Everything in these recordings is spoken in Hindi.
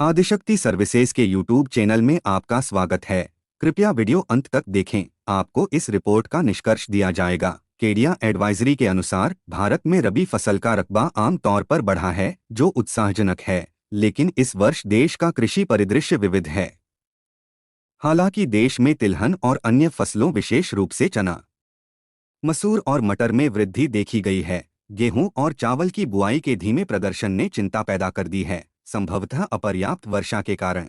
आदिशक्ति सर्विसेज के यूट्यूब चैनल में आपका स्वागत है। कृपया वीडियो अंत तक देखें। आपको इस रिपोर्ट का निष्कर्ष दिया जाएगा। केडिया एडवाइजरी के अनुसार भारत में रबी फसल का रकबा आम तौर पर बढ़ा है, जो उत्साहजनक है, लेकिन इस वर्ष देश का कृषि परिदृश्य विविध है। हालांकि देश में तिलहन और अन्य फसलों, विशेष रूप से चना, मसूर और मटर में वृद्धि देखी गई है, गेहूं और चावल की बुआई के धीमे प्रदर्शन ने चिंता पैदा कर दी है, संभवतः अपर्याप्त वर्षा के कारण।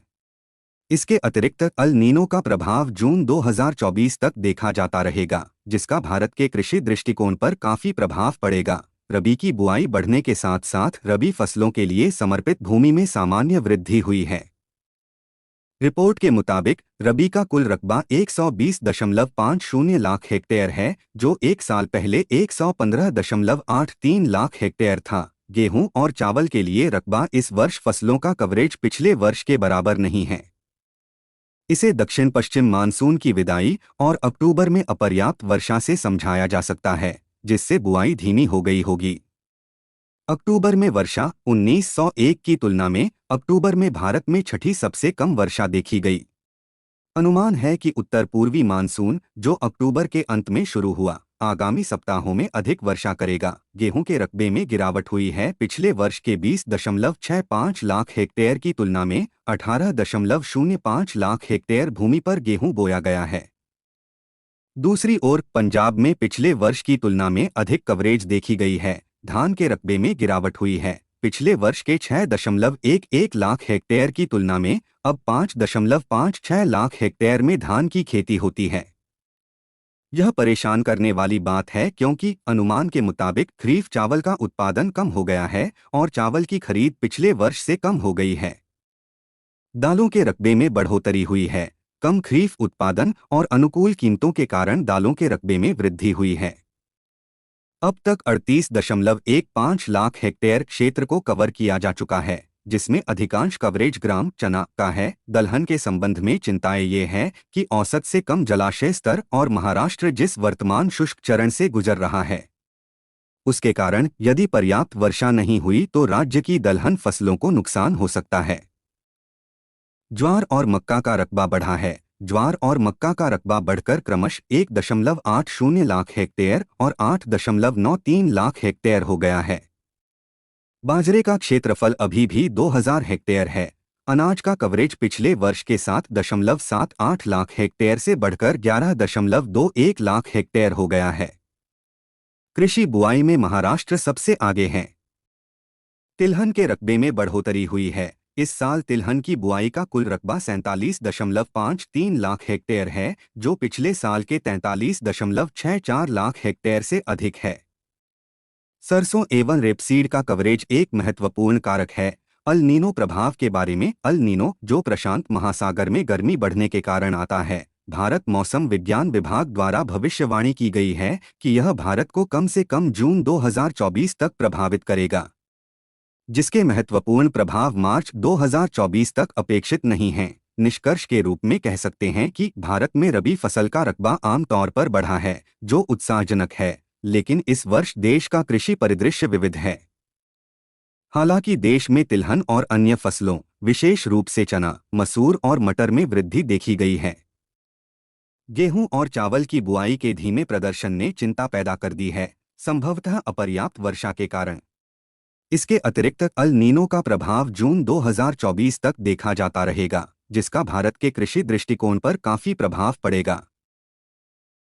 इसके अतिरिक्त अल नीनो का प्रभाव जून 2024 तक देखा जाता रहेगा, जिसका भारत के कृषि दृष्टिकोण पर काफी प्रभाव पड़ेगा। रबी की बुआई बढ़ने के साथ साथ रबी फसलों के लिए समर्पित भूमि में सामान्य वृद्धि हुई है। रिपोर्ट के मुताबिक रबी का कुल रकबा 120.50 लाख हेक्टेयर है, जो एक साल पहले 115.83 लाख हेक्टेयर था। गेहूं और चावल के लिए रकबा इस वर्ष फसलों का कवरेज पिछले वर्ष के बराबर नहीं है। इसे दक्षिण पश्चिम मानसून की विदाई और अक्टूबर में अपर्याप्त वर्षा से समझाया जा सकता है, जिससे बुआई धीमी हो गई होगी। अक्टूबर में वर्षा 1901 की तुलना में अक्टूबर में भारत में छठी सबसे कम वर्षा देखी गई। अनुमान है कि उत्तर पूर्वी मानसून, जो अक्टूबर के अंत में शुरू हुआ, आगामी सप्ताहों में अधिक वर्षा करेगा। गेहूं के रकबे में गिरावट हुई है। पिछले वर्ष के 20.65 लाख हेक्टेयर की तुलना में 18.05 लाख हेक्टेयर भूमि पर गेहूं बोया गया है। दूसरी ओर पंजाब में पिछले वर्ष की तुलना में अधिक कवरेज देखी गई है। धान के रकबे में गिरावट हुई है। पिछले वर्ष के 6.11 लाख हेक्टेयर की तुलना में अब 5.56 लाख हेक्टेयर में धान की खेती होती है। यह परेशान करने वाली बात है, क्योंकि अनुमान के मुताबिक खरीफ चावल का उत्पादन कम हो गया है और चावल की खरीद पिछले वर्ष से कम हो गई है। दालों के रकबे में बढ़ोतरी हुई है। कम खरीफ उत्पादन और अनुकूल कीमतों के कारण दालों के रकबे में वृद्धि हुई है। अब तक 38.15 लाख हेक्टेयर क्षेत्र को कवर किया जा चुका है, जिसमें अधिकांश कवरेज ग्राम चना का है। दलहन के संबंध में चिंताएं ये हैं कि औसत से कम जलाशय स्तर और महाराष्ट्र जिस वर्तमान शुष्क चरण से गुजर रहा है, उसके कारण यदि पर्याप्त वर्षा नहीं हुई तो राज्य की दलहन फसलों को नुकसान हो सकता है। ज्वार और मक्का का रकबा बढ़ा है। ज्वार और मक्का का रकबा बढ़कर क्रमशः 1.80 लाख हेक्टेयर और 8.93 लाख हेक्टेयर हो गया है। बाजरे का क्षेत्रफल अभी भी 2000 हेक्टेयर है। अनाज का कवरेज पिछले वर्ष के 7.78 लाख हेक्टेयर से बढ़कर 11.21 लाख हेक्टेयर हो गया है। कृषि बुआई में महाराष्ट्र सबसे आगे है। तिलहन के रकबे में बढ़ोतरी हुई है। इस साल तिलहन की बुआई का कुल रकबा 47.53 लाख हेक्टेयर है, जो पिछले साल के 43.64 लाख हेक्टेयर से अधिक है। सरसों एवं रेपसीड का कवरेज एक महत्वपूर्ण कारक है। अल नीनो प्रभाव के बारे में। अल नीनो, जो प्रशांत महासागर में गर्मी बढ़ने के कारण आता है, भारत मौसम विज्ञान विभाग द्वारा भविष्यवाणी की गई है कि यह भारत को कम से कम जून 2024 तक प्रभावित करेगा, जिसके महत्वपूर्ण प्रभाव मार्च 2024 तक अपेक्षित नहीं हैं। निष्कर्ष के रूप में कह सकते हैं कि भारत में रबी फसल का रकबा आमतौर पर बढ़ा है, जो उत्साहजनक है, लेकिन इस वर्ष देश का कृषि परिदृश्य विविध है। हालांकि देश में तिलहन और अन्य फसलों, विशेष रूप से चना, मसूर और मटर में वृद्धि देखी गई है। गेहूं और चावल की बुआई के धीमे प्रदर्शन ने चिंता पैदा कर दी है, संभवतः अपर्याप्त वर्षा के कारण। इसके अतिरिक्त अल नीनो का प्रभाव जून 2024 तक देखा जाता रहेगा, जिसका भारत के कृषि दृष्टिकोण पर काफी प्रभाव पड़ेगा।